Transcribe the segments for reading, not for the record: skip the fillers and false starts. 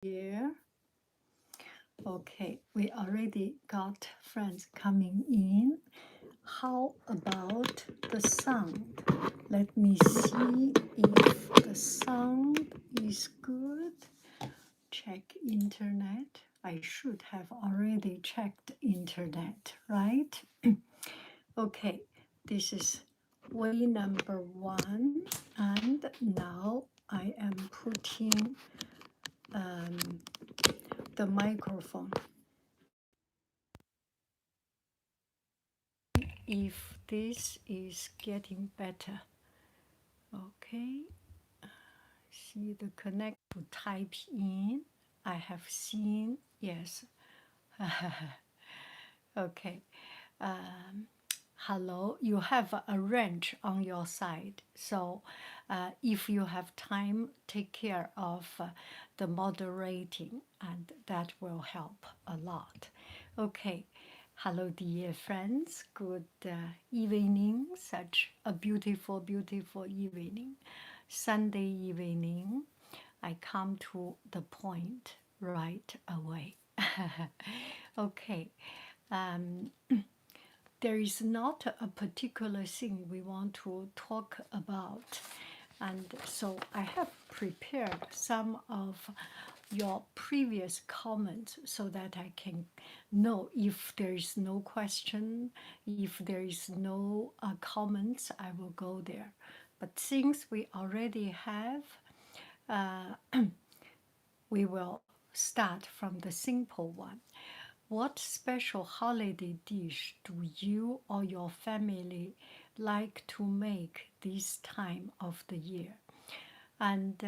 here. Okay, we already got friends coming in. How about the sound? Let me see if the sound is good. Check internet. I should have already checked internet, right? Okay, this is way number one, and now I am putting the microphone. If this is getting better, okay. See the connect to type in. I have seen, yes. Okay. Hello, you have a wrench on your side. So if you have time, take care of the moderating, and that will help a lot. Okay. Hello, dear friends. Good evening. Such a beautiful, beautiful evening. Sunday evening. I come to the point right away. Okay. Um, there is not a particular thing we want to talk about. And so I have prepared some of your previous comments so that I can know if there is no question, if there is no comments, I will go there. But since we already have, we will start from the simple one. What special holiday dish do you or your family like to make this time of the year? And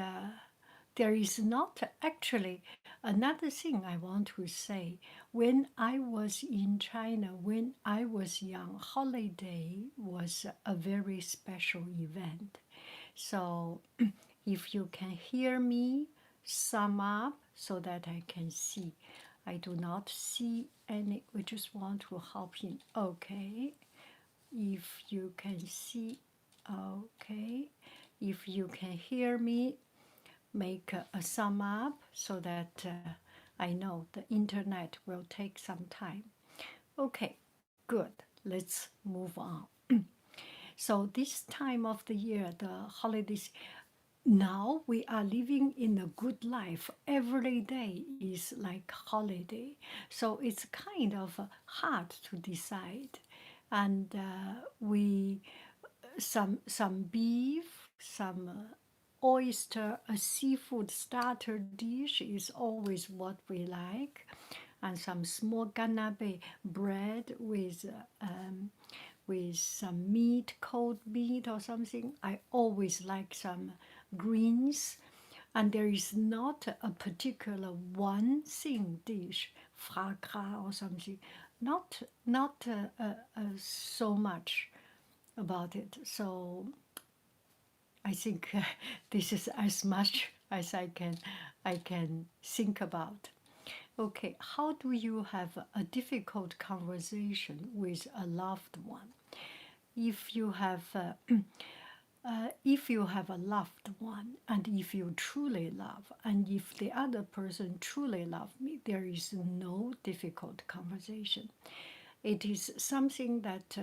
there is not actually another thing I want to say. When I was in China, when I was young, holiday was a very special event. So if you can hear me, sum up so that I can see. I do not see any, we just want to hop in. Okay, if you can see, okay. If you can hear me, make a sum up so that I know the internet will take some time. Okay, good. Let's move on. So this time of the year, the holidays, now we are living in a good life. Every day is like holiday. So it's kind of hard to decide. And we some beef, some oyster, a seafood starter dish is always what we like, and some small ganabe bread with some meat, cold meat or something. I always like some greens, and there is not a particular one thing dish, foie gras or something. Not so much about it. So I think this is as much as I can think about. Okay, how do you have a difficult conversation with a loved one? If you have if you have a loved one, and if you truly love, and if the other person truly love me, there is no difficult conversation. It is something that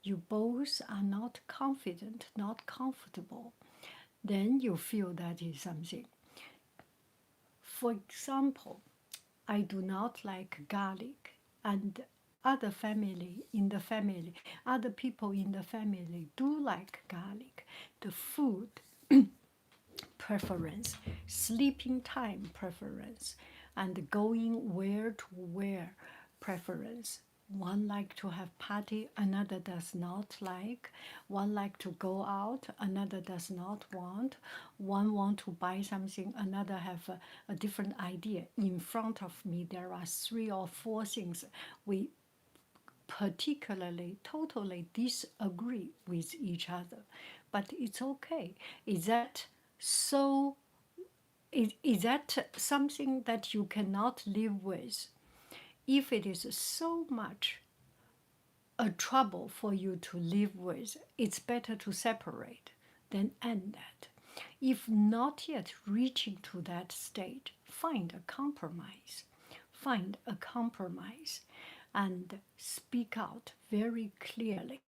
you both are not confident, not comfortable. Then you feel that is something. For example, I do not like garlic, and other people in the family do like garlic. The food preference, sleeping time preference, and going where to where preference. One like to have party, another does not like. One like to go out, another does not want. One want to buy something, another have a different idea. In front of me, there are 3 or 4 things we particularly totally disagree with each other, but it's okay. Is that so? Is that something that you cannot live with? If it is so much a trouble for you to live with, it's better to separate than end that. If not yet reaching to that state, find a compromise. Find a compromise and speak out very clearly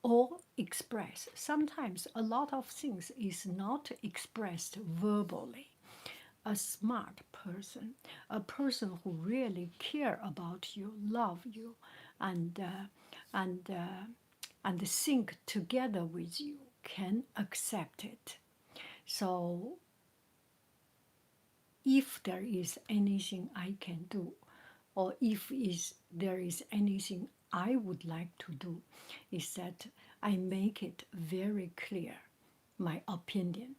or express. Sometimes a lot of things is not expressed verbally. A smart person, a person who really care about you, love you, and and and think together with you can accept it. So if there is anything I can do, or if there is anything I would like to do, is that I make it very clear, my opinion.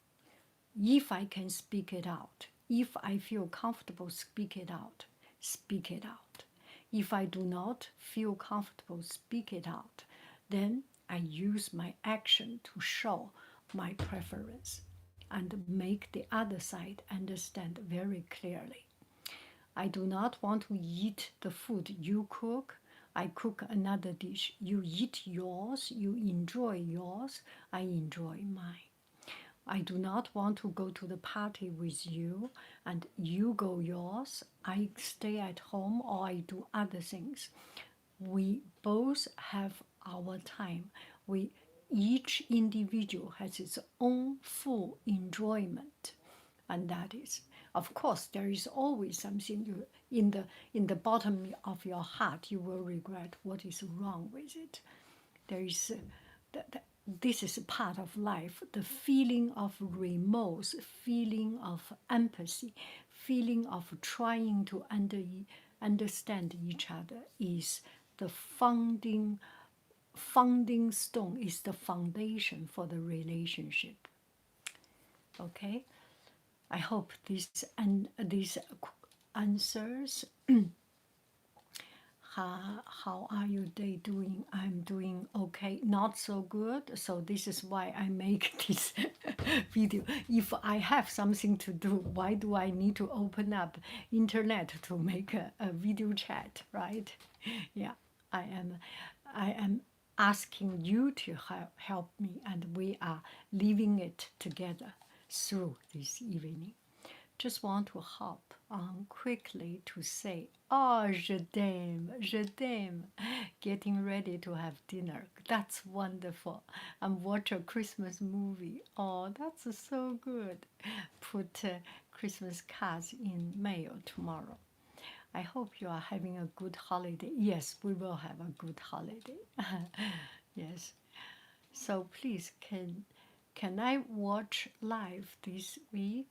If I can speak it out, if I feel comfortable speak it out, speak it out. If I do not feel comfortable speak it out, then I use my action to show my preference and make the other side understand very clearly. I do not want to eat the food you cook. I cook another dish. You eat yours, you enjoy yours, I enjoy mine. I do not want to go to the party with you and you go yours. I stay at home or I do other things. We both have our time. We each individual has its own full enjoyment, and that is, of course, there is always something you in the bottom of your heart you will regret what is wrong with it. There is this is part of life, the feeling of remorse, feeling of empathy, feeling of trying to understand each other is the founding stone, is the foundation for the relationship. Okay, I hope these answers. How are you day doing? I'm doing okay, not so good. So this is why I make this video. If I have something to do, why do I need to open up internet to make a video chat, right? Yeah, I am asking you to help me, and we are living it together through this evening. Just want to hop on quickly to say, oh, je t'aime, getting ready to have dinner. That's wonderful. And watch a Christmas movie. Oh, that's so good. Put Christmas cards in mail tomorrow. I hope you are having a good holiday. Yes, we will have a good holiday. Yes. So please, can I watch live this week?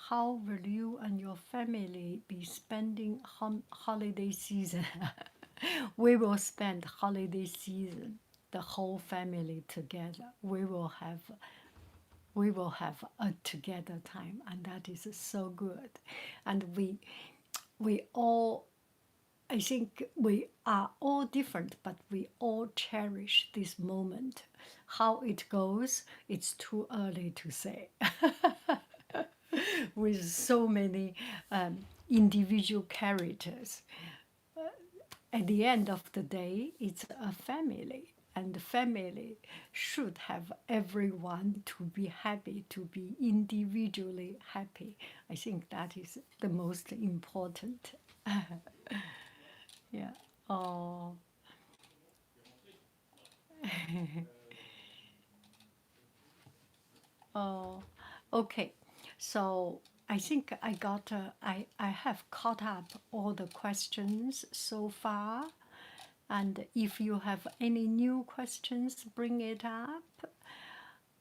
How will you and your family be spending holiday season? We will spend holiday season, the whole family together. We will have a together time, and that is so good. And we all, I think we are all different, but we all cherish this moment. How it goes, it's too early to say. With so many individual characters, at the end of the day, it's a family, and the family should have everyone to be happy, to be individually happy. I think that is the most important. Yeah. Oh. Oh, okay. So I think I have caught up all the questions so far. And if you have any new questions, bring it up.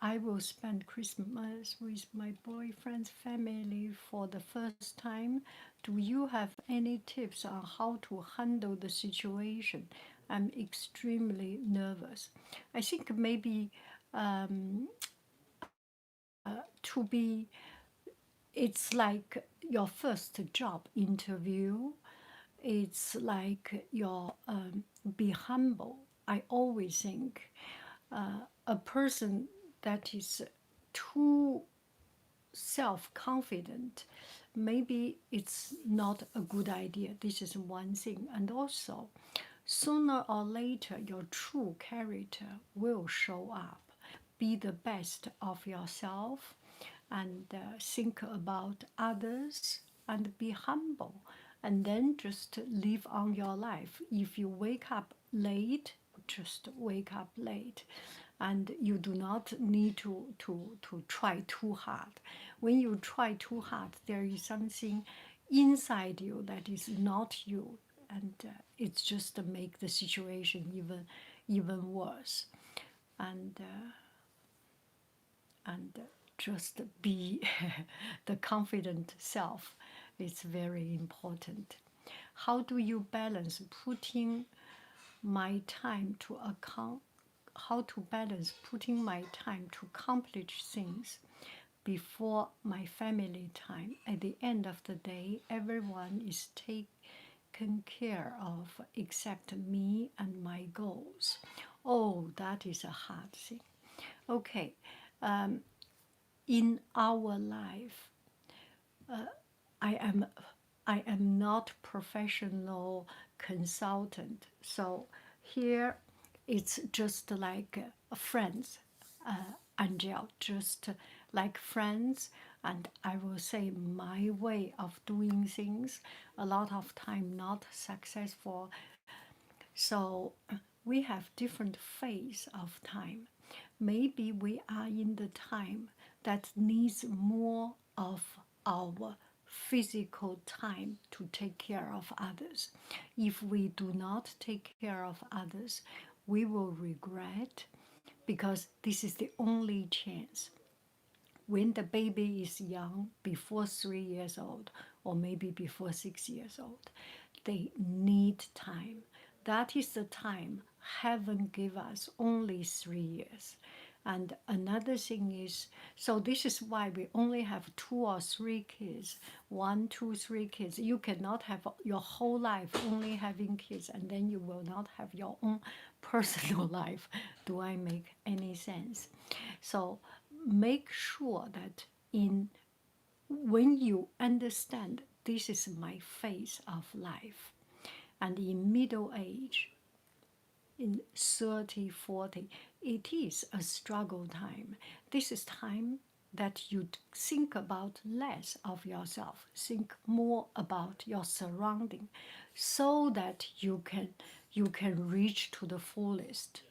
I will spend Christmas with my boyfriend's family for the first time. Do you have any tips on how to handle the situation? I'm extremely nervous. I think maybe to be, it's like your first job interview. It's like your be humble. I always think a person that is too self-confident, maybe it's not a good idea. This is one thing. And also, sooner or later, your true character will show up. Be the best of yourself and think about others and be humble, and then just live on your life. If you wake up late, just wake up late, and you do not need to try too hard. When you try too hard, there is something inside you that is not you, and it's just to make the situation even worse. And just be the confident self is very important. How do you balance putting my time to account? How to balance putting my time to accomplish things before my family time? At the end of the day, everyone is taken care of except me and my goals. Oh, that is a hard thing. Okay, in our life, I am I am not professional consultant. So here it's just like friends, Angel, just like friends. And I will say my way of doing things, a lot of time not successful. So we have different phase of time. Maybe we are in the time that needs more of our physical time to take care of others. If we do not take care of others, we will regret, because this is the only chance. When the baby is young, before 3 years old, or maybe before 6 years old, they need time. That is the time heaven gave us, only 3 years. And another thing is, so this is why we only have 2 or 3 kids, 1, 2, 3 kids. You cannot have your whole life only having kids, and then you will not have your own personal life. Do I make any sense? So make sure that in when you understand this is my phase of life, and in middle age, in 30, 40, it is a struggle time. This is time that you think about less of yourself, think more about your surrounding, so that you can reach to the fullest.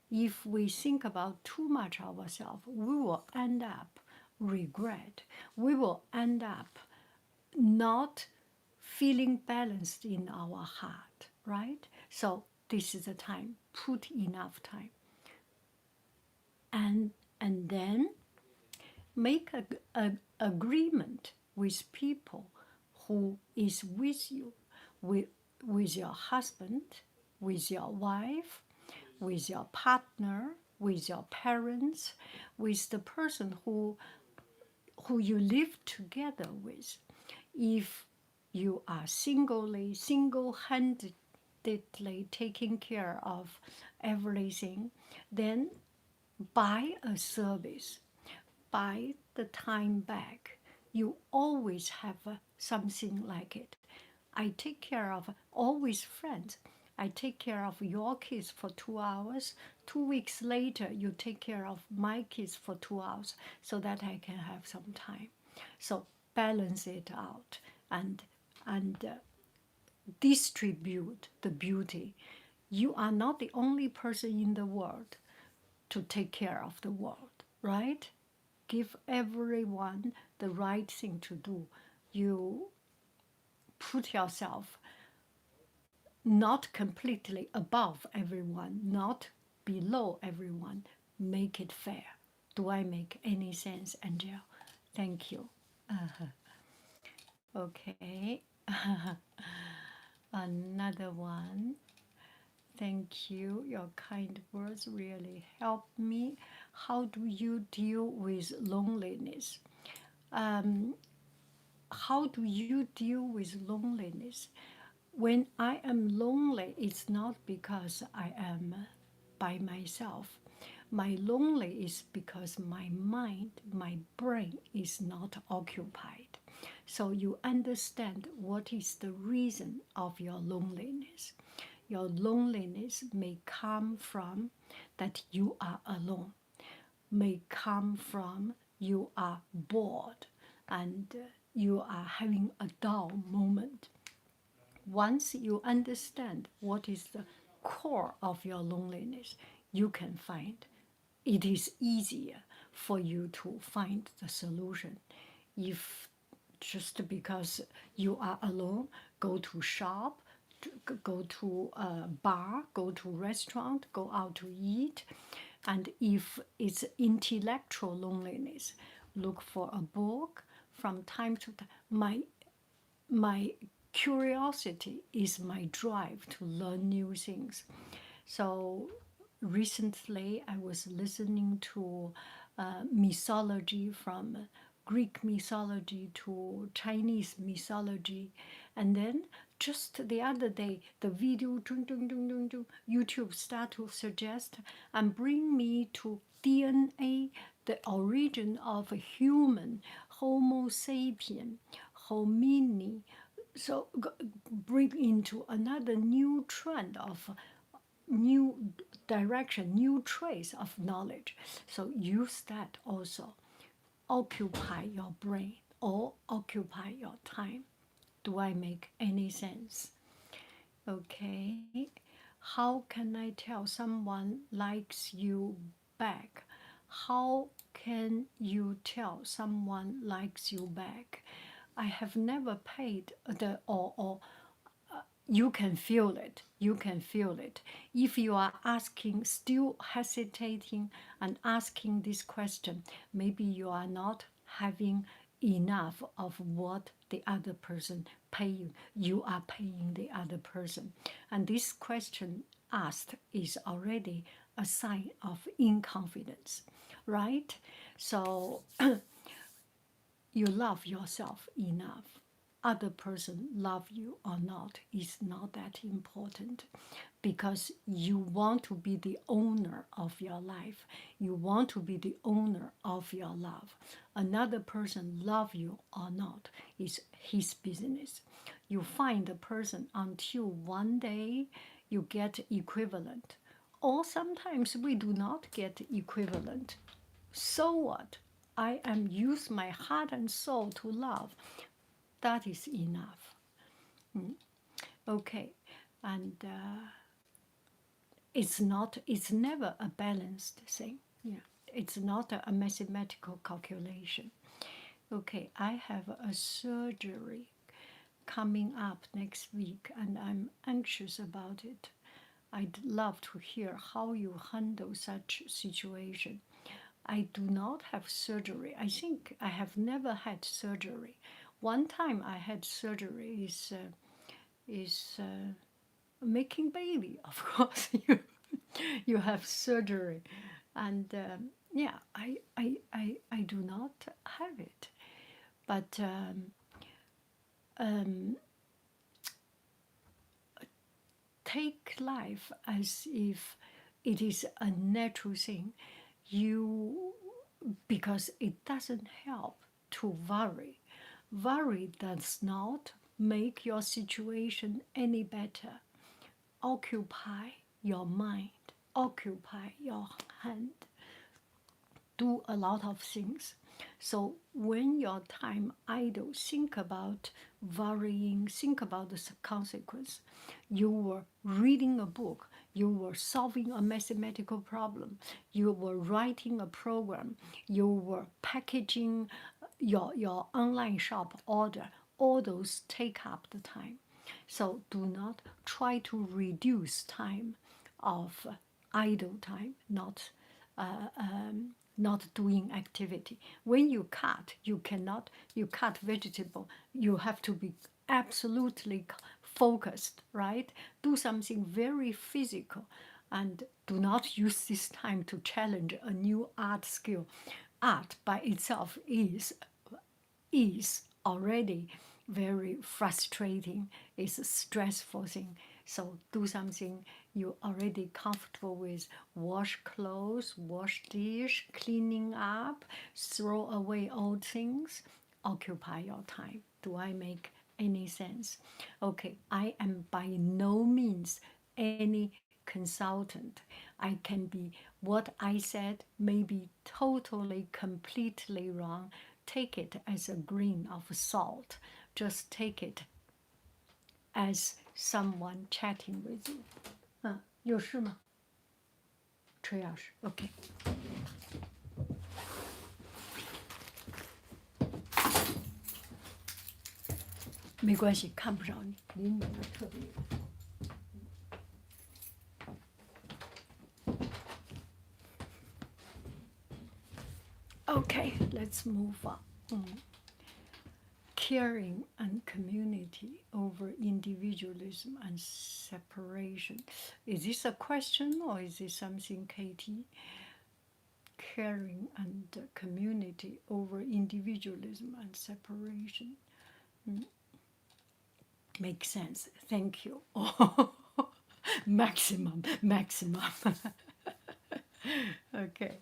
If we think about too much of ourselves, we will end up regret. We will end up not feeling balanced in our heart, right? So this is the time. Put enough time, and then make a agreement with people who is with you, with your husband, with your wife, with your partner, with your parents, with the person who you live together with. If you are single-handedly taking care of everything, then buy a service, buy the time back. You always have something like it. I take care of always friends. I take care of your kids for 2 hours. 2 weeks later, you take care of my kids for 2 hours, so that I can have some time. So balance it out, and distribute the beauty. You are not the only person in the world to take care of the world, right? Give everyone the right thing to do. You put yourself not completely above everyone, not below everyone. Make it fair. Do I make any sense, Angel? Thank you. Okay. Another one. Thank you. Your kind words really help me. How do you deal with loneliness? How do you deal with loneliness? When I am lonely, it's not because I am by myself. My lonely is because my mind, my brain is not occupied. So you understand what is the reason of your loneliness. Your loneliness may come from that you are alone, may come from you are bored and you are having a dull moment. Once you understand what is the core of your loneliness, you can find it is easier for you to find the solution. If just because you are alone, go to shop, go to a bar, go to restaurant, go out to eat, and if it's intellectual loneliness, look for a book from time to time. My curiosity is my drive to learn new things. So recently I was listening to mythology, from Greek mythology to Chinese mythology, and then just the other day the video YouTube start to suggest and bring me to DNA, the origin of a human, Homo sapien, homini. So bring into another new trend of new direction, new trace of knowledge. So use that also. Occupy your brain or occupy your time. Do I make any sense? Okay. How can I tell someone likes you back? How can you tell someone likes you back? I have never paid the or you can feel it. You can feel it. If you are asking, still hesitating and asking this question, maybe you are not having enough of what the other person paying. You are paying the other person. And this question asked is already a sign of inconfidence, right? So you love yourself enough. Other person love you or not is not that important, because you want to be the owner of your life. You want to be the owner of your love. Another person love you or not is his business. You find a person until one day you get equivalent, or sometimes we do not get equivalent. So what? I am use my heart and soul to love. That is enough. Okay, and it's never a balanced thing. Yeah, it's not a mathematical calculation. Okay, I have a surgery coming up next week, and I'm anxious about it. I'd love to hear how you handle such situation. I do not have surgery. I think I have never had surgery. One time I had surgery is making baby. Of course, you have surgery, and yeah, I do not have it, but um, take life as if it is a natural thing. You, because it doesn't help to worry. Worry does not make your situation any better. Occupy your mind, occupy your hand, do a lot of things. So when your time idle, think about worrying, think about the consequence. You were reading a book, you were solving a mathematical problem, you were writing a program, you were packaging your online shop order. All those take up the time. So do not try to reduce time of idle time, not doing activity. When you cut, you cannot, you cut vegetable, you have to be absolutely focused, right? Do something very physical, and do not use this time to challenge a new art skill. Art by itself is already very frustrating. It's a stressful thing. So do something you're already comfortable with. Wash clothes, wash dish, cleaning up, throw away old things. Occupy your time. Do I make any sense? Okay, I am by no means any consultant. I can be, what I said may be totally, completely wrong. Take it as a grain of salt. Just take it as someone chatting with you. 有事吗？车钥匙 OK。没关系，看不着你，离你那特别远。Okay, let's move on. Caring and community over individualism and separation. Is this a question or is this something, Katie? Caring and community over individualism and separation. Makes sense. Thank you. Maximum. Okay.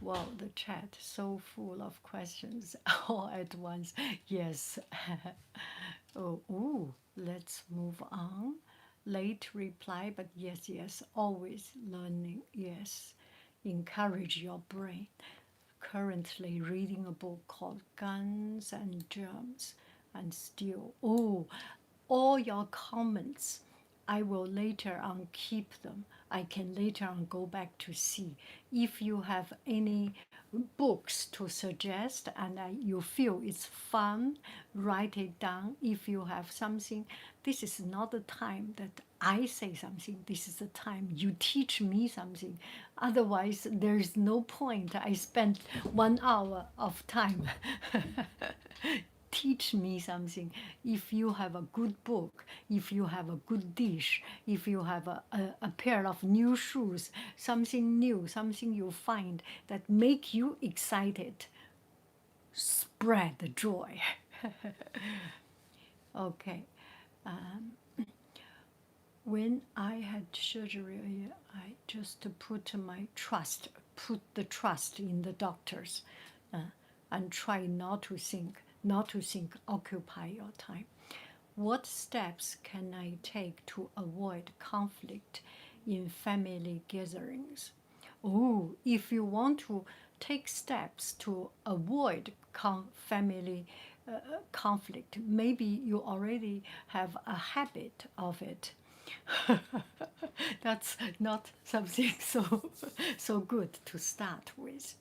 Wow, the chat so full of questions all at once. Yes. Let's move on. Late reply, but yes, always learning. Yes. Encourage your brain. Currently reading a book called Guns and Germs and Steel. All your comments, I will later on keep them. I can later on go back to see. If you have any books to suggest and you feel it's fun, write it down. If you have something, this is not the time that I say something. This is the time you teach me something. Otherwise, there's no point. I spent 1 hour of time teach me something. If you have a good book, if you have a good dish, if you have a pair of new shoes, something new, something you find that make you excited, spread the joy. Okay. When I had surgery, I just put the trust in the doctors, and try not to think, occupy your time. What steps can I take to avoid conflict in family gatherings? If you want to take steps to avoid family conflict, maybe you already have a habit of it. That's not something so good to start with.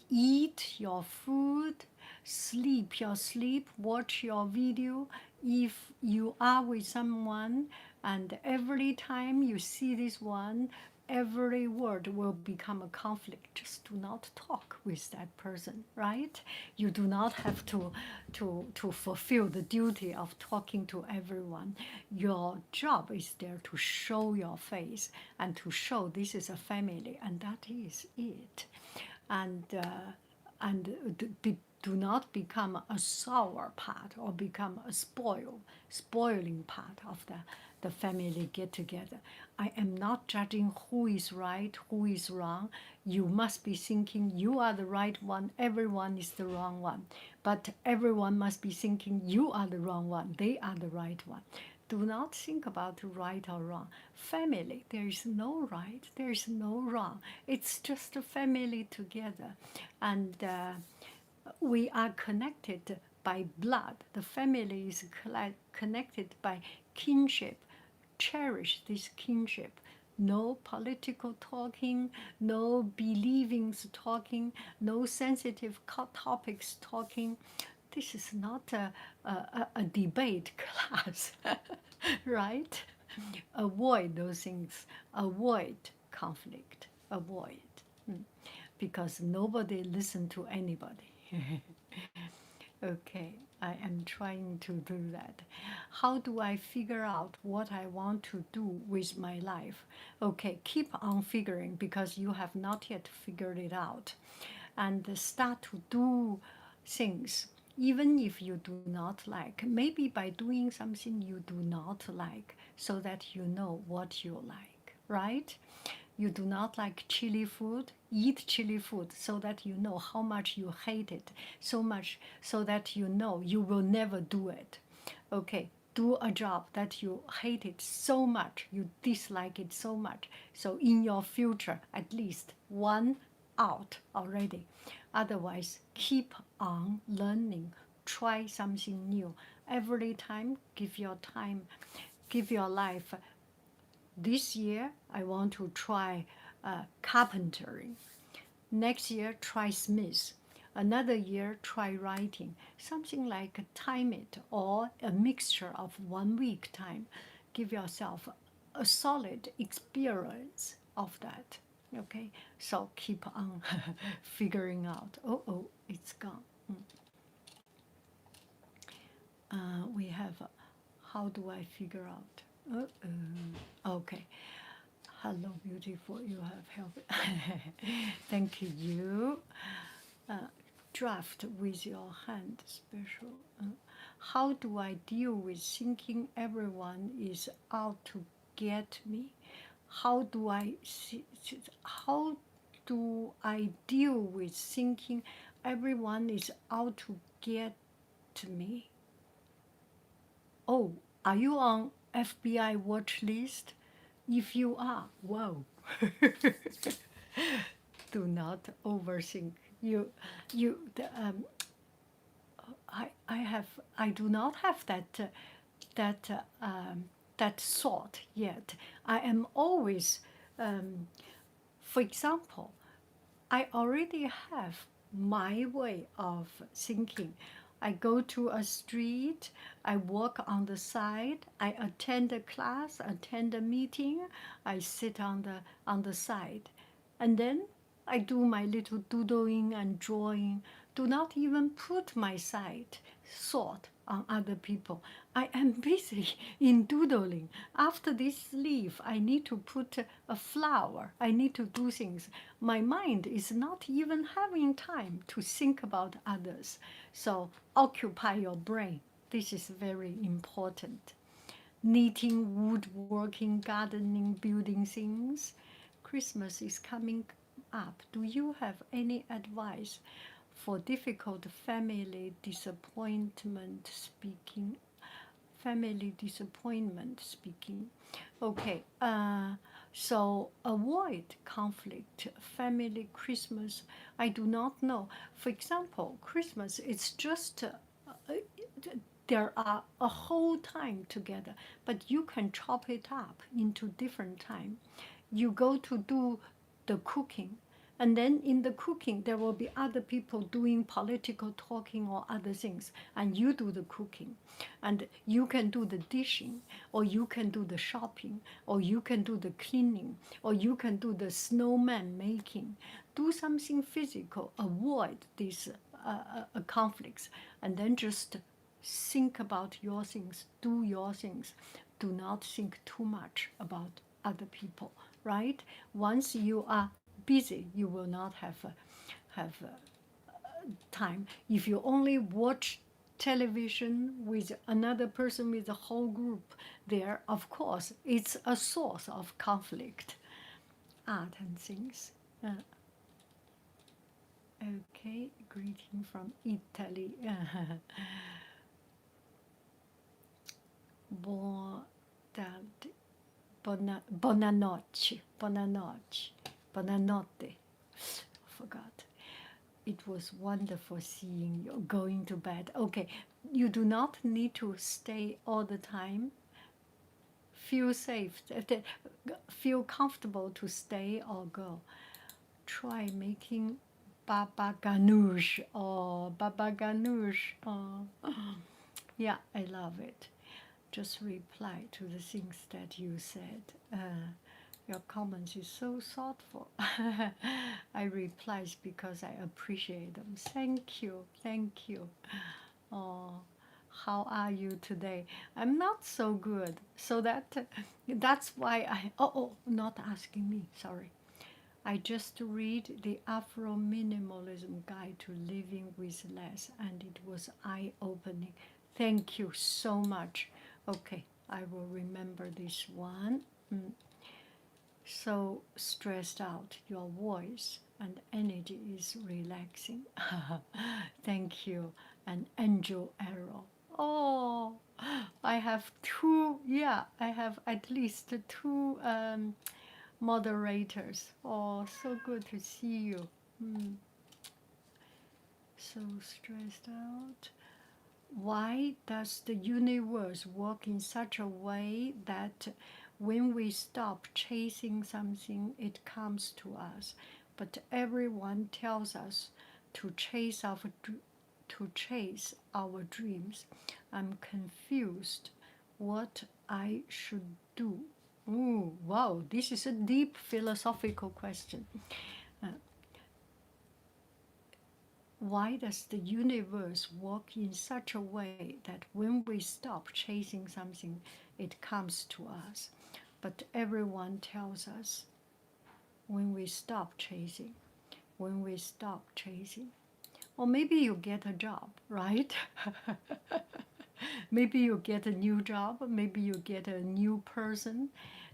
Eat your food, sleep your sleep, watch your video. If you are with someone and every time you see this one, every word will become a conflict. Just do not talk with that person, right? You do not have to fulfill the duty of talking to everyone. Your job is there to show your face and to show this is a family, and that is it. And do not become a sour part or become a spoiling part of the family get together. I am not judging who is right, who is wrong. You must be thinking you are the right one, everyone is the wrong one. But everyone must be thinking you are the wrong one, they are the right one. Do not think about right or wrong. Family, there is no right, there is no wrong. It's just a family together. And we are connected by blood. The family is connected by kinship. Cherish this kinship. No political talking, no believings talking, no sensitive topics talking. This is not a debate class, right? Avoid those things. Avoid conflict. Avoid. Because nobody listens to anybody. Okay, I am trying to do that. How do I figure out what I want to do with my life? Okay, keep on figuring because you have not yet figured it out. And start to do things, even if you do not like. Maybe by doing something you do not like, so that you know what you like, right? You do not like chili food, eat chili food so that you know how much you hate it, so much so that you know you will never do it. Okay, do a job that you hate it so much, you dislike it so much. So in your future, at least one out already. Otherwise, keep on learning, try something new. Every time, give your life. This year, I want to try carpentry. Next year, try Smith. Another year, try writing. Something like time it or a mixture of 1 week time. Give yourself a solid experience of that. Okay, so keep on figuring out. Oh, it's gone. We have, how do I figure out? Okay. Hello, beautiful. You have helped. Thank you. Draft with your hand, special. How do I deal with thinking everyone is out to get me? How do I how do I deal with thinking everyone is out to get me? Oh, are you on FBI watch list? If you are, whoa. Do not overthink. I do not have that that thought yet. I am always, for example, I already have my way of thinking. I go to a street, I walk on the side, I attend a class, attend a meeting, I sit on the side. And then I do my little doodling and drawing. Do not even put my side thought on other people. I am busy in doodling. After this leaf, I need to put a flower. I need to do things. My mind is not even having time to think about others. So occupy your brain. This is very important. Knitting, woodworking, gardening, building things. Christmas is coming up. Do you have any advice for difficult family disappointment speaking? Family disappointment speaking. Okay, so avoid conflict. Family Christmas, I do not know. For example, Christmas, it's just there are a whole time together, but you can chop it up into different time. You go to do the cooking, and then in the cooking there will be other people doing political talking or other things, and you do the cooking, and you can do the dishing, or you can do the shopping, or you can do the cleaning, or you can do the snowman making. Do something physical, avoid these conflicts, and then just think about your things, do your things. Do not think too much about other people, right? Once you are busy, you will not have time. If you only watch television with another person, with the whole group there, of course, it's a source of conflict. Art and things. Okay, greeting from Italy. Buon tardi. Buonanotte. Buonanotte. Buonanotte. Forgot. It was wonderful seeing you going to bed. Okay, you do not need to stay all the time. Feel safe, feel comfortable to stay or go. Try making baba ganoush or baba ganoush. Yeah, I love it. Just reply to the things that you said. Your comments is so thoughtful. I replies because I appreciate them. Thank you, thank you. Oh, how are you today? I'm not so good. So that's why not asking me. Sorry. I just read the Afro Minimalism Guide to Living with Less, and it was eye-opening. Thank you so much. Okay, I will remember this one. So stressed out, your voice and energy is relaxing. Thank you. And angel arrow. Oh, I have two, yeah, I have at least two moderators. Oh, so good to see you. So stressed out. Why does the universe work in such a way that when we stop chasing something, it comes to us? But everyone tells us to to chase our dreams. I'm confused what I should do. Ooh, wow, this is a deep philosophical question. Why does the universe work in such a way that when we stop chasing something, it comes to us? But everyone tells us when we stop chasing, when we stop chasing. Or maybe you get a job, right? Maybe you get a new job, maybe you get a new person,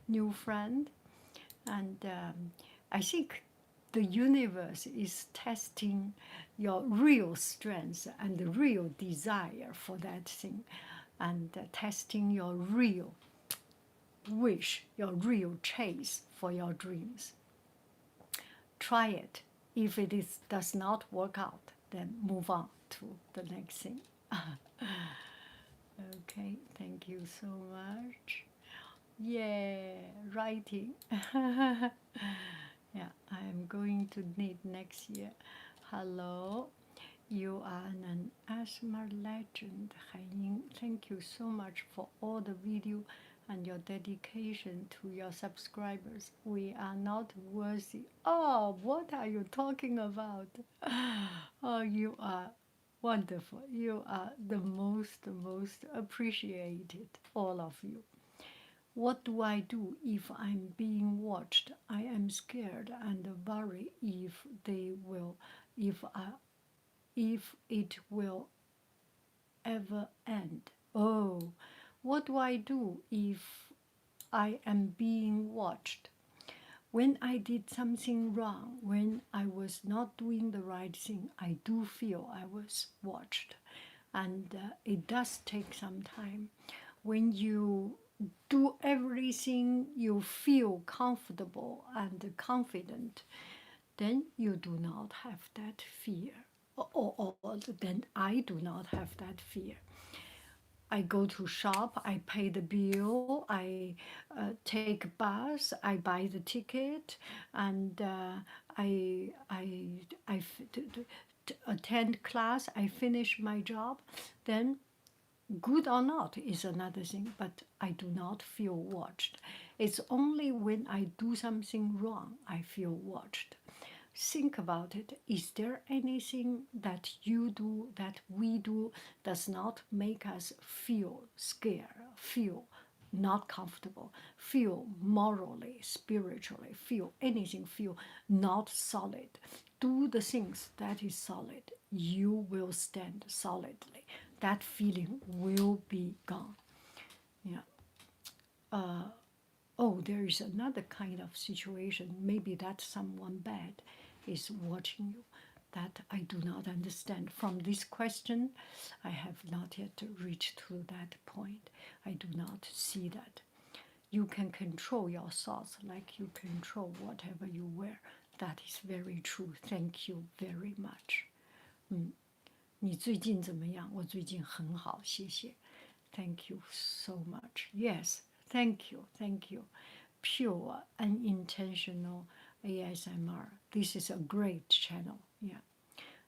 new friend. And I think the universe is testing your real strength and the real desire for that thing, and testing your real wish, your real chase for your dreams. Try it. If it does not work out, then move on to the next thing. Okay, thank you so much. Yeah, writing. Yeah, I am going to need next year. Hello, you are an asthma legend, Haiying. Thank you so much for all the video and your dedication to your subscribers. We are not worthy. Oh, what are you talking about? Oh, you are wonderful. You are the most appreciated, all of you. What do I do if I'm being watched? I am scared and worry if I, if it will ever end. Oh, what do I do if I am being watched? When I did something wrong, when I was not doing the right thing, I do feel I was watched. And it does take some time. When you do everything you feel comfortable and confident, then you do not have that fear. Or then I do not have that fear. I go to shop, I pay the bill, I take bus, I buy the ticket, and attend class, I finish my job. Then good or not is another thing, but I do not feel watched. It's only when I do something wrong I feel watched. Think about it. Is there anything that you do, that we do, does not make us feel scared, feel not comfortable, feel morally, spiritually, feel anything, feel not solid? Do the things that is solid. You will stand solidly. That feeling will be gone. Yeah. Oh, there is another kind of situation. Maybe that someone bad is watching you that I do not understand. From this question, I have not yet reached to that point. I do not see that. You can control your thoughts like you control whatever you wear. That is very true. Thank you very much. 你最近怎么样？我最近很好，谢谢。Thank you so much. Yes, thank you, thank you. Pure, unintentional ASMR. This is a great channel. Yeah.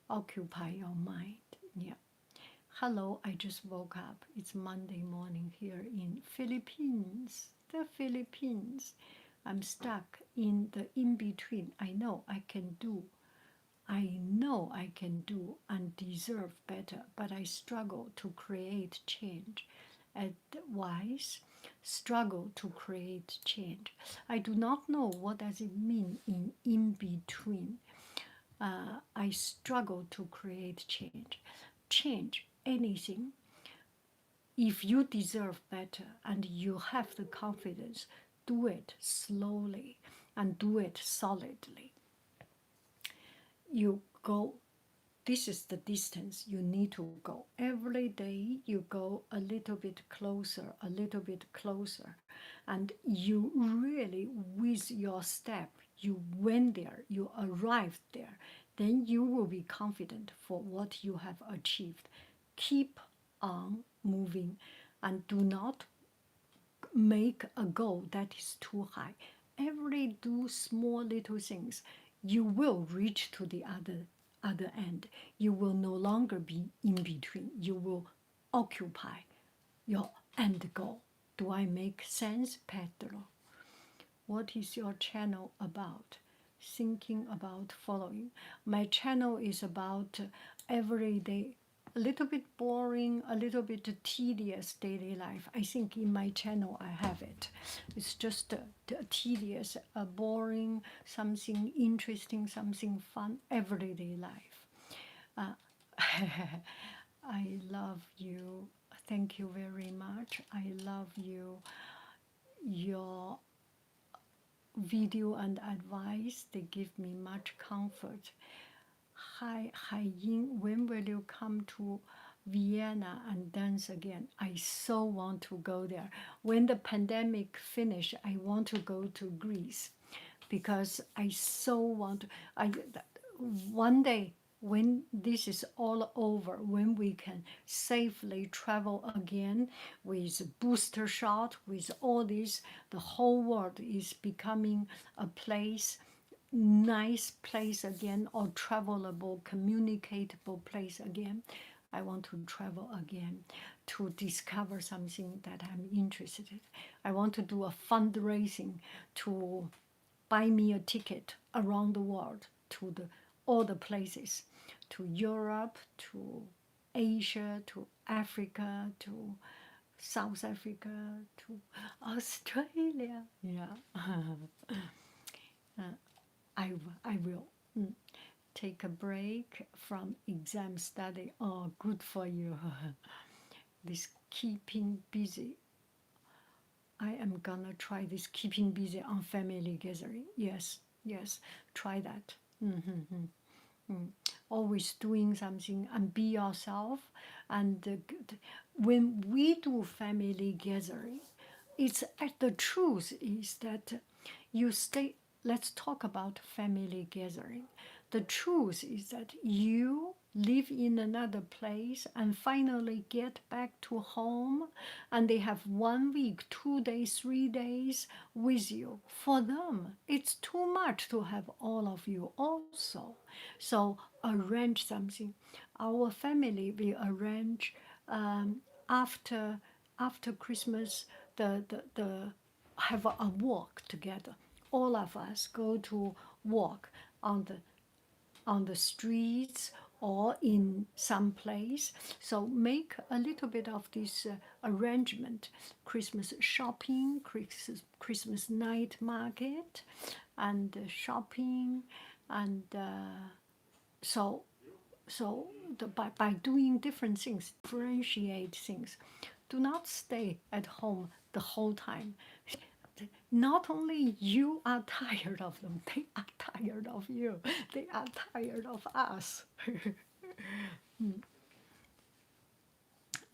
Occupy your mind. Yeah. Hello, I just woke up. It's Monday morning here in Philippines. The Philippines. I'm stuck in the in-between. I know I can do and deserve better, but I struggle to create change. Advice, struggle to create change. I do not know what does it mean in between. I struggle to create change. Change anything. If you deserve better and you have the confidence, do it slowly and do it solidly. You go this is the distance you need to go. Every day you go a little bit closer, a little bit closer. And you really, with your step, you went there, you arrived there. Then you will be confident for what you have achieved. Keep on moving and do not make a goal that is too high. Every do small little things, you will reach to the other end. You will no longer be in between. You will occupy your end goal. Do I make sense, Pedro? What is your channel about? Thinking about following. My channel is about everyday, a little bit boring, a little bit tedious daily life. I think in my channel I have it. It's just tedious, boring, something interesting, something fun, everyday life. I love you. Thank you very much. I love you. Your video and advice, they give me much comfort. Hi, Ying, when will you come to Vienna and dance again? I so want to go there. When the pandemic finish, I want to go to Greece because I so want. One day when this is all over, when we can safely travel again with booster shot, with all this, the whole world is becoming a place, nice place again, or travelable, communicatable place again. I want to travel again to discover something that I'm interested in. I want to do a fundraising to buy me a ticket around the world to all the places, to Europe, to Asia, to Africa, to South Africa, to Australia. Yeah, I will take a break from exam study. Oh, good for you. This keeping busy. I am gonna try this keeping busy on family gathering. Yes, yes, try that. Always doing something and be yourself. And when we do family gathering, it's the truth is that you stay. Let's talk about family gathering. The truth is that you live in another place and finally get back to home, and they have 1 week, 2 days, 3 days with you. For them, it's too much to have all of you also. So arrange something. Our family, we arrange after Christmas, the have a walk together. All of us go to walk on the streets or in some place. So make a little bit of this arrangement. Christmas shopping, Christmas night market, and shopping, and so by doing different things, differentiate things. Do not stay at home the whole time. Not only you are tired of them, they are tired of you. They are tired of us.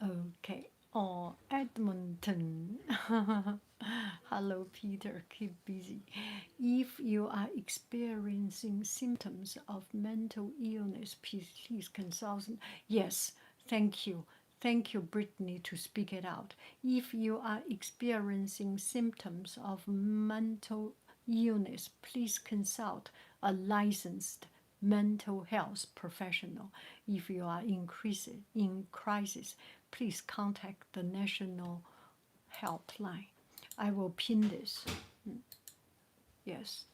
Okay. Oh, Edmonton. Hello, Peter. Keep busy. If you are experiencing symptoms of mental illness, please consult. Yes, thank you. Thank you, Brittany, to speak it out. If you are experiencing symptoms of mental illness, please consult a licensed mental health professional. If you are in crisis, please contact the national helpline. I will pin this. Yes,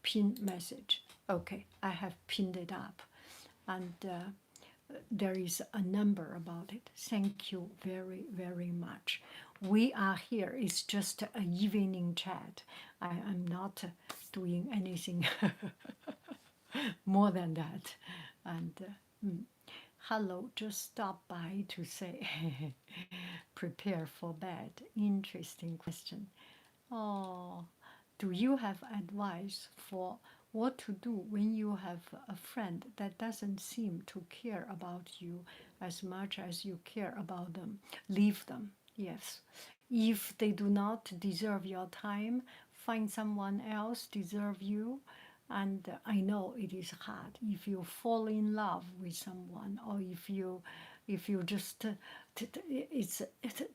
pin message. Okay, I have pinned it up, and there is a number about it. Thank you very, very much. We are here. It's just an evening chat. I am not doing anything more than that. And hello, just stop by to say prepare for bed. Interesting question. Oh, do you have advice for what to do when you have a friend that doesn't seem to care about you as much as you care about them. Leave them, yes. If they do not deserve your time, find someone else deserve you. And I know it is hard if you fall in love with someone, or if you just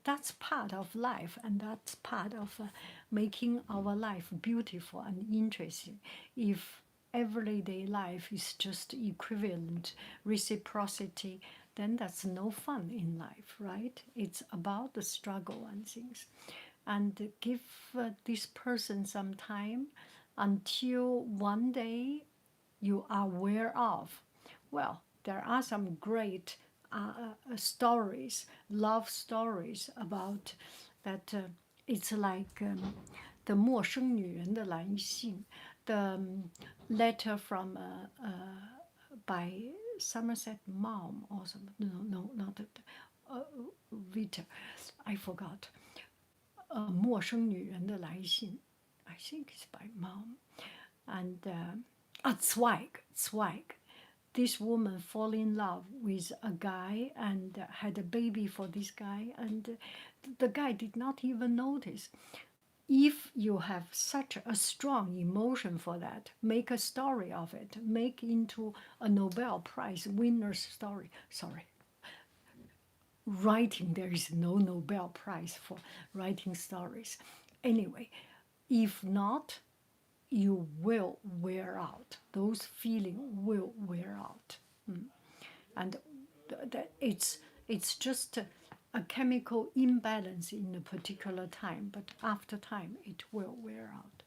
that's part of life, and that's part of making our life beautiful and interesting. If everyday life is just equivalent reciprocity, then that's no fun in life, right? It's about the struggle and things. And give this person some time until one day you are aware of. Well, there are some great stories, love stories about that. It's like the 陌生女人的来信, the letter from by Somerset Maugham or something. No, not Vita. I forgot. 陌生女人的来信. I think it's by Mom. And Zweig. This woman fall in love with a guy and had a baby for this guy, and the guy did not even notice. If you have such a strong emotion for that, make a story of it, make into a Nobel Prize winner's story. Sorry, writing, there is no Nobel Prize for writing stories. Anyway, if not, you will wear out. Those feelings will wear out. And it's just a chemical imbalance in a particular time, but after time it will wear out.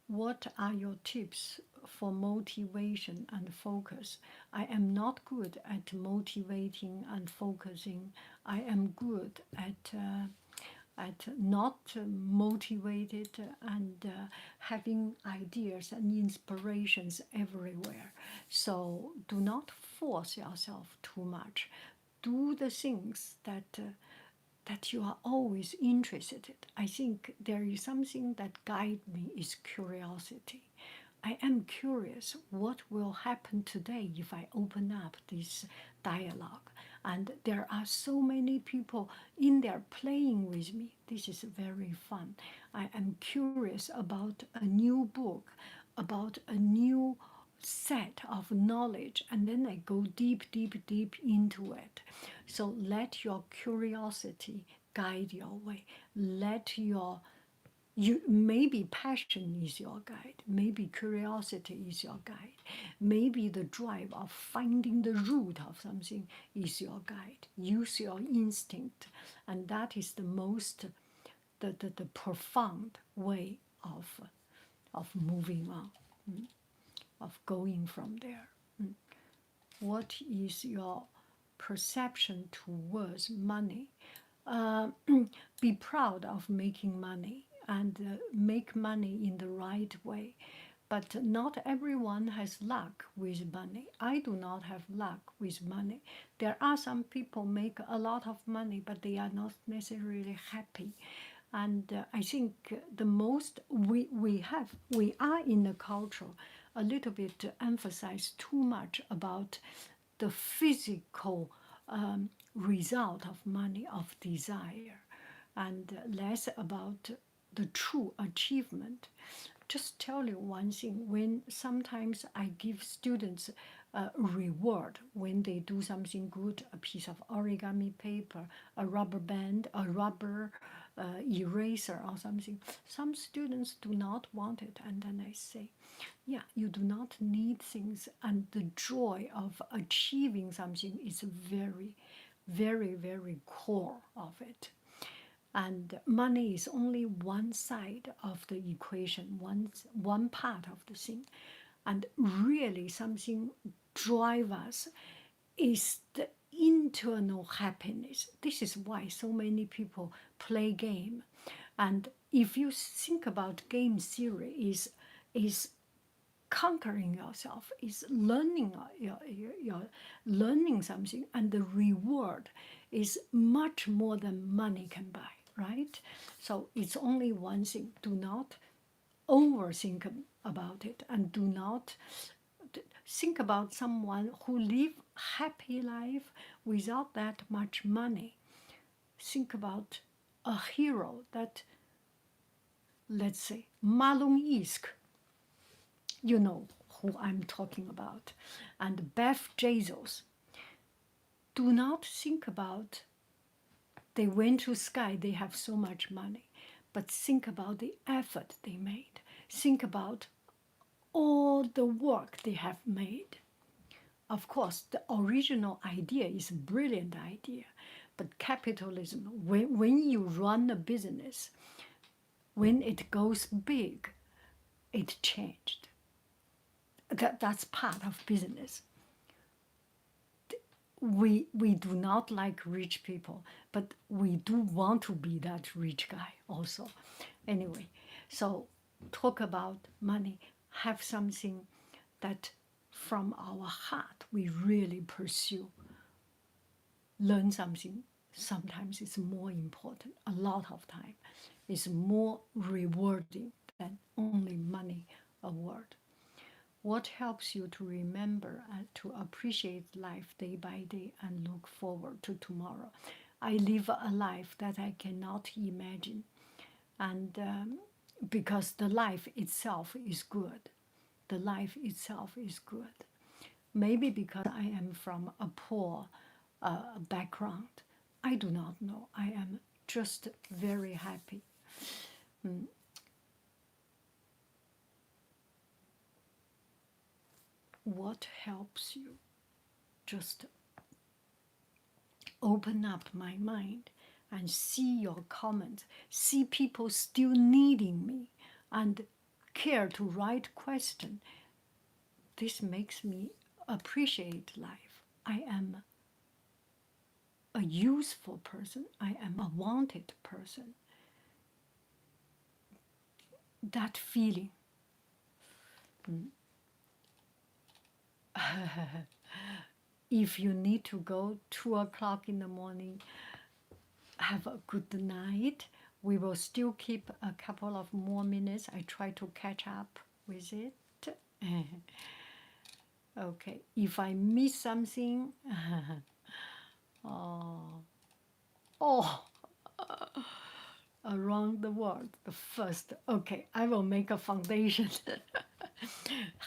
What are your tips for motivation and focus? I am not good at motivating and focusing. I am good at not motivated and having ideas and inspirations everywhere. So do not force yourself too much. Do the things that you are always interested in. I think there is something that guides me is curiosity. I am curious what will happen today if I open up this dialogue. And there are so many people in there playing with me. This is very fun. I am curious about a new book, about a new set of knowledge, and then I go deep into it. So let your curiosity guide your way. Let your maybe passion is your guide, maybe curiosity is your guide, maybe the drive of finding the root of something is your guide. Use your instinct, and that is the most the profound way of moving on, of going from there. What is your perception towards money? Be proud of making money and make money in the right way. But not everyone has luck with money. I do not have luck with money. There are some people make a lot of money, but they are not necessarily happy. And I think the most we are in the culture a little bit emphasize too much about the physical result of money, of desire, and less about the true achievement. Just tell you one thing, when sometimes I give students a reward when they do something good, a piece of origami paper, a rubber band, a rubber eraser or something, some students do not want it, and then I say, yeah, you do not need things, and the joy of achieving something is very core of it. And money is only one side of the equation, one part of the thing. And really something drive us is the internal happiness. This is why so many people play game. And if you think about game theory is conquering yourself, is learning you're learning something, and the reward is much more than money can buy, right? So it's only one thing. Do not overthink about it, and do not think about someone who live happy life without that much money. Think about a hero that, let's say, Malon Isk, you know who I'm talking about, and Beth Jesus. Do not think about they went to sky, they have so much money, but think about the effort they made. Think about all the work they have made. Of course, the original idea is a brilliant idea, but capitalism, when you run a business, when it goes big, it changed. That's part of business. We do not like rich people, but we do want to be that rich guy also. Anyway, so talk about money. Have something that from our heart we really pursue. Learn something. Sometimes it's more important. A lot of time, it's more rewarding than only money award. What helps you to remember and to appreciate life day by day and look forward to tomorrow? I live a life that I cannot imagine, and because the life itself is good. The life itself is good. Maybe because I am from a poor background. I do not know. I am just very happy. What helps you? Just open up my mind and see your comments, see people still needing me and care to write question. This makes me appreciate life. I am a useful person. I am a wanted person. That feeling. If you need to go 2 o'clock in the morning, have a good night. We will still keep a couple of more minutes. I try to catch up with it. Okay, if I miss something, oh, around the world, the first. Okay, I will make a foundation.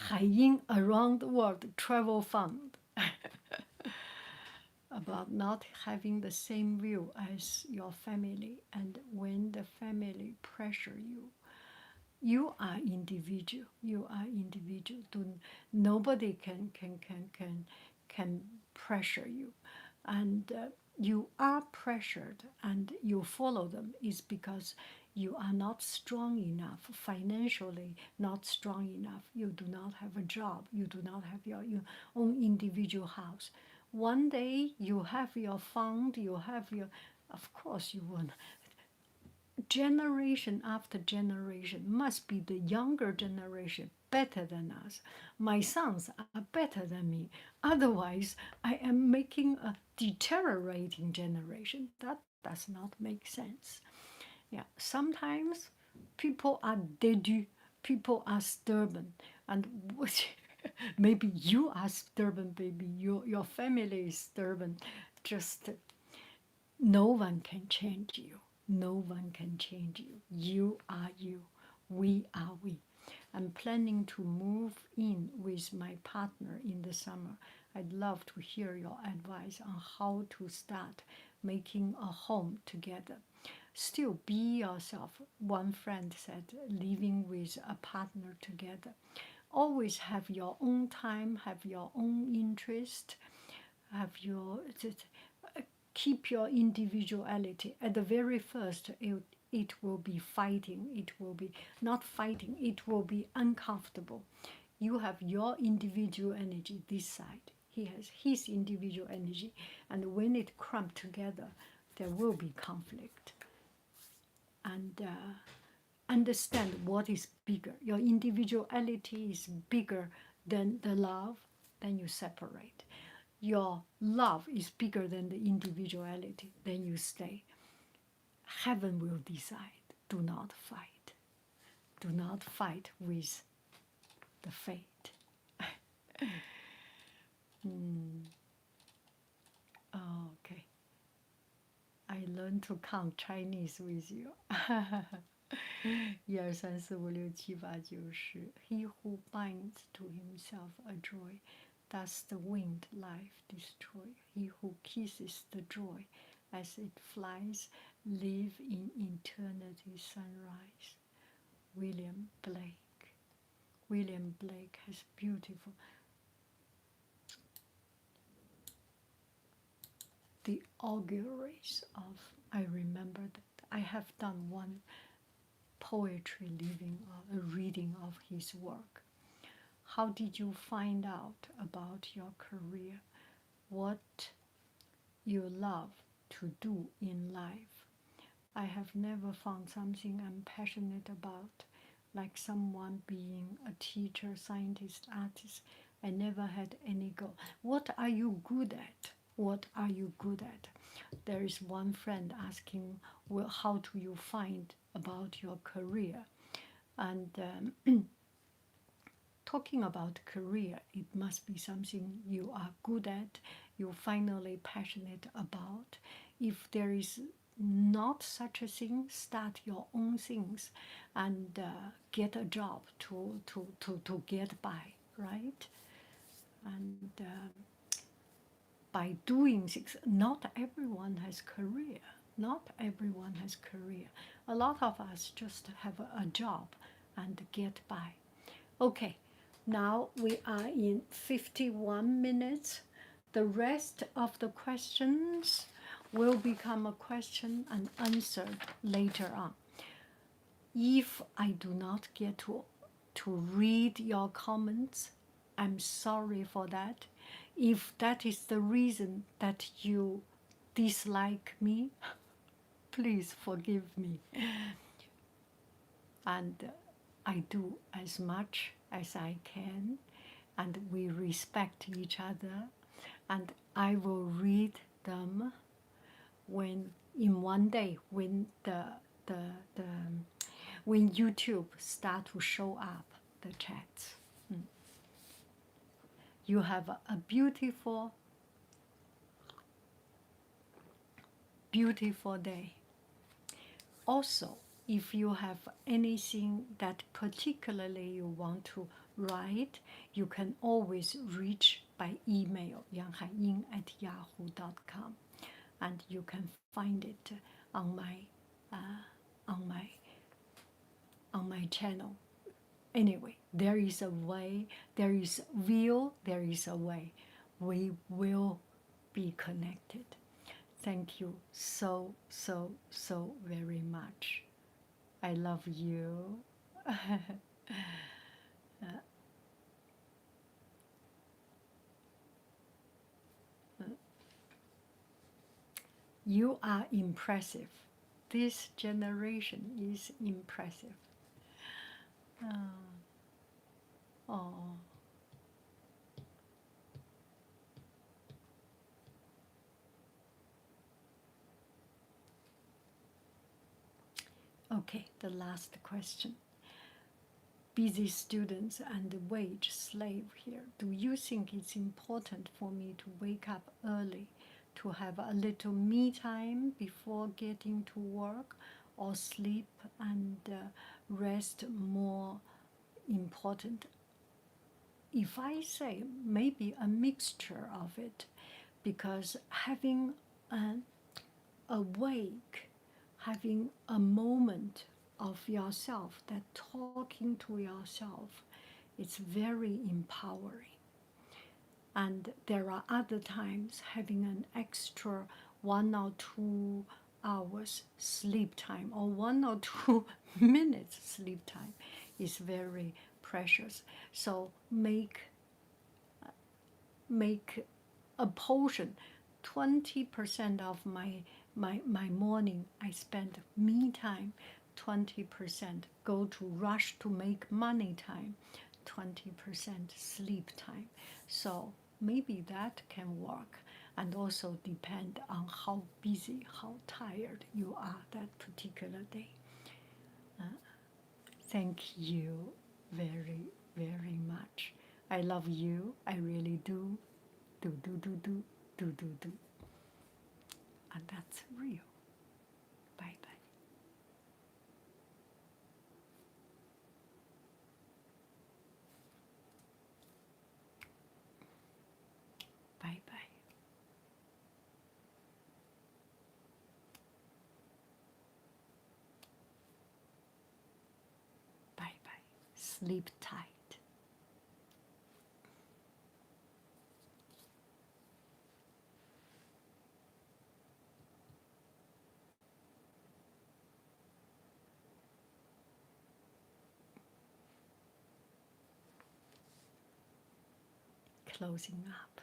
Haiyin Around the World Travel Fund. About not having the same view as your family, and when the family pressure you, you are individual. You are individual. Nobody can pressure you, and you are pressured, and you follow them is because you are not strong enough financially, not strong enough. You do not have a job. You do not have your own individual house. One day you have your fund. You have your, of course you want. Generation after generation must be the younger generation better than us. My sons are better than me. Otherwise, I am making a deteriorating generation. That does not make sense. Yeah, sometimes people are dédus, people are stubborn, and maybe you are stubborn, maybe your family is stubborn. Just no one can change you. No one can change you. You are you. We are we. I'm planning to move in with my partner in the summer. I'd love to hear your advice on how to start making a home together. Still be yourself. One friend said, living with a partner together. Always have your own time, have your own interest, have your keep your individuality. At the very first, it will be fighting. It will be not fighting. It will be uncomfortable. You have your individual energy this side. He has his individual energy. And when it clumps together, there will be conflict. And understand what is bigger. Your individuality is bigger than the love, then you separate. Your love is bigger than the individuality, then you stay. Heaven will decide. Do not fight. do not fight with the fate. Okay. I learned to count Chinese with you. 1、2、3、4、5、6、7、8、9、10 He who binds to himself a joy, does the wind life destroy. He who kisses the joy as it flies, live in eternity sunrise. William Blake. William Blake has beautiful. The auguries of, I remember that I have done one poetry reading of his work. How did you find out about your career? What you love to do in life? I have never found something I'm passionate about, like someone being a teacher, scientist, artist. I never had any goal. What are you good at? What are you good at? There is one friend asking, well, how do you find about your career? And talking about career, it must be something you are good at, you're finally passionate about. If there is not such a thing, start your own things and get a job to get by, right? And by doing things, not everyone has career. Not everyone has career. A lot of us just have a job and get by. Okay, now we are in 51 minutes. The rest of the questions will become a question and answer later on. If I do not get to read your comments, I'm sorry for that. If that is the reason that you dislike me, please forgive me. And I do as much as I can, and we respect each other, and I will read them when in one day when when YouTube start to show up the chats. You have a beautiful, beautiful day. Also, if you have anything that particularly you want to write, you can always reach by email, yanghaiying@yahoo.com, and you can find it on my on my channel. Anyway, there is a way, there is will, there is a way. We will be connected. Thank you so, so, so very much. I love you. You are impressive. This generation is impressive. Oh. Okay, the last question. Busy students and wage slave here. Do you think it's important for me to wake up early to have a little me time before getting to work, or sleep and rest more important? If I say maybe a mixture of it, because having an awake, having a moment of yourself, that talking to yourself, it's very empowering. And there are other times having an extra 1 or 2 hours sleep time or 1 or 2 minutes sleep time is very precious. So make a portion, 20% of my morning I spend me time, 20% go to rush to make money time, 20% sleep time. So maybe that can work, and also depend on how busy, how tired you are that particular day. thank you very, very much. I love you. I really do. Do, do, do, do, do, do, do. And that's real. Bye bye. Bye bye. Bye bye. Sleep tight. Closing up.